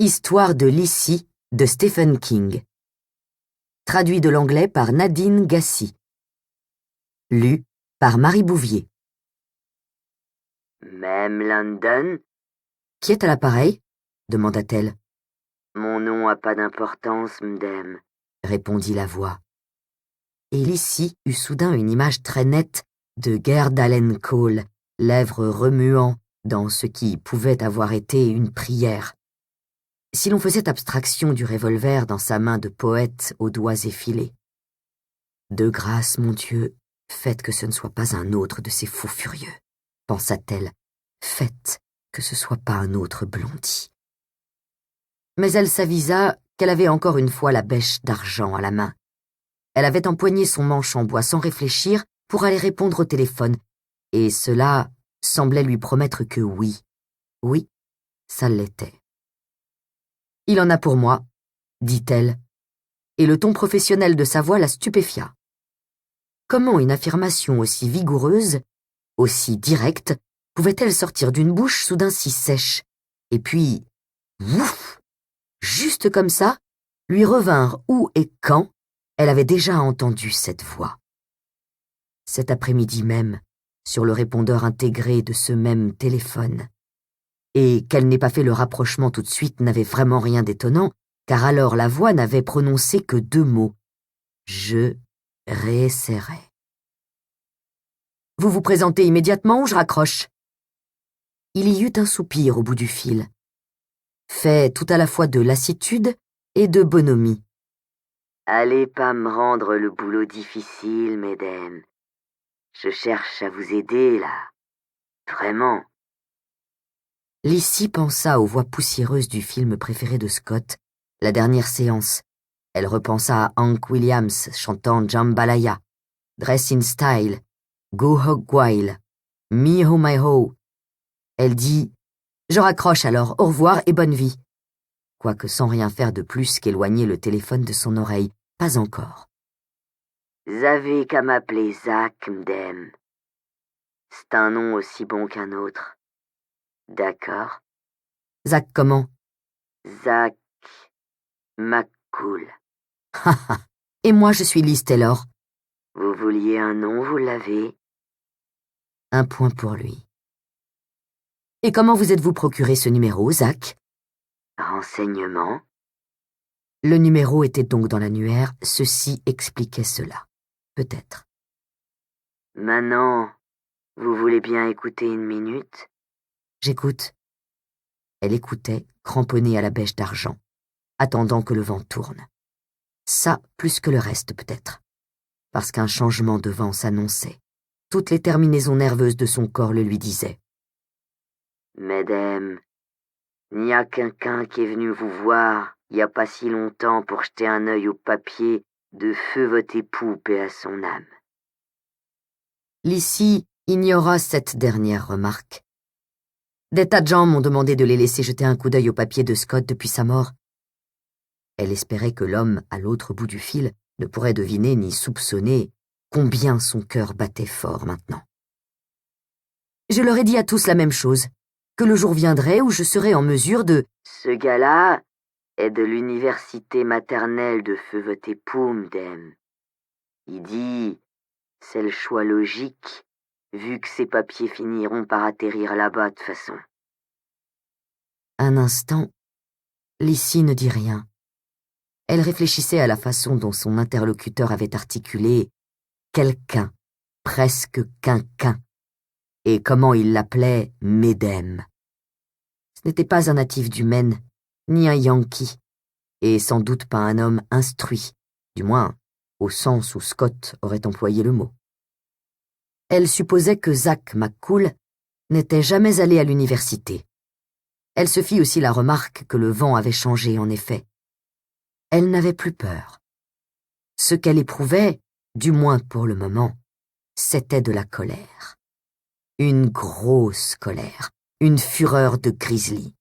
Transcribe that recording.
Histoire de Lizzie de Stephen King. Traduit de l'anglais par Nadine Gassi. Lu par Marie Bouvier. Même London? Qui est à l'appareil? Demanda-t-elle. Mon nom a pas d'importance, m'dem, répondit la voix. Et Lizzie eut soudain une image très nette de Gerd Allen Cole, lèvres remuant dans ce qui pouvait avoir été une prière. Si l'on faisait abstraction du revolver dans sa main de poète aux doigts effilés. De grâce, mon Dieu, faites que ce ne soit pas un autre de ces fous furieux, pensa-t-elle. Faites que ce soit pas un autre Blondie. Mais elle s'avisa qu'elle avait encore une fois la bêche d'argent à la main. Elle avait empoigné son manche en bois sans réfléchir pour aller répondre au téléphone, et cela semblait lui promettre que oui, ça l'était. Il en a pour moi, dit-elle, et le ton professionnel de sa voix la stupéfia. Comment une affirmation aussi vigoureuse, aussi directe, pouvait-elle sortir d'une bouche soudain si sèche? Et puis, ouf, juste comme ça, lui revinrent où et quand elle avait déjà entendu cette voix. Cet après-midi même, sur le répondeur intégré de ce même téléphone. Et qu'elle n'ait pas fait le rapprochement tout de suite n'avait vraiment rien d'étonnant, car alors la voix n'avait prononcé que 2 mots. Je réessaierai. Vous vous présentez immédiatement ou je raccroche? Il y eut un soupir au bout du fil, fait tout à la fois de lassitude et de bonhomie. Allez pas me rendre le boulot difficile, mesdames. Je cherche à vous aider, là. Vraiment. Lizzie pensa aux voix poussiéreuses du film préféré de Scott, La dernière séance. Elle repensa à Hank Williams chantant Jambalaya, Dress in Style, Go Hog Wild, Me Ho My Ho. Elle dit « Je raccroche alors, au revoir et bonne vie », quoique sans rien faire de plus qu'éloigner le téléphone de son oreille, pas encore. J'avais qu'à m'appeler Zach, m'dem. C'est un nom aussi bon qu'un autre. D'accord. Zach comment? Zach McCool. Et moi je suis Liz Taylor. Vous vouliez un nom, vous l'avez? Un point pour lui. Et comment vous êtes-vous procuré ce numéro, Zach? Renseignement? Le numéro était donc dans l'annuaire, ceci expliquait cela. Peut-être. Maintenant, vous voulez bien écouter 1 minute? J'écoute. Elle écoutait, cramponnée à la bêche d'argent, attendant que le vent tourne. Ça, plus que le reste peut-être. Parce qu'un changement de vent s'annonçait. Toutes les terminaisons nerveuses de son corps le lui disaient. Mesdames, il y a quelqu'un qui est venu vous voir il y a pas si longtemps pour jeter un œil au papier de feu votre époux, paix à son âme. Lizzie ignora cette dernière remarque. Des tas de gens m'ont demandé de les laisser jeter un coup d'œil au papier de Scott depuis sa mort. Elle espérait que l'homme à l'autre bout du fil ne pourrait deviner ni soupçonner combien son cœur battait fort maintenant. Je leur ai dit à tous la même chose, que le jour viendrait où je serais en mesure de... Ce gars-là est de l'université maternelle de feu votre époux, m'dem. Il dit, c'est le choix logique, vu que ces papiers finiront par atterrir là-bas de façon. Un instant, Lizzie ne dit rien. Elle réfléchissait à la façon dont son interlocuteur avait articulé « quelqu'un », presque « quinquin », et comment il l'appelait « Mesdames ». Ce n'était pas un natif du Maine, ni un Yankee, et sans doute pas un homme instruit, du moins au sens où Scott aurait employé le mot. Elle supposait que Zach McCool n'était jamais allé à l'université. Elle se fit aussi la remarque que le vent avait changé en effet. Elle n'avait plus peur. Ce qu'elle éprouvait, du moins pour le moment, c'était de la colère. Une grosse colère, une fureur de grizzly.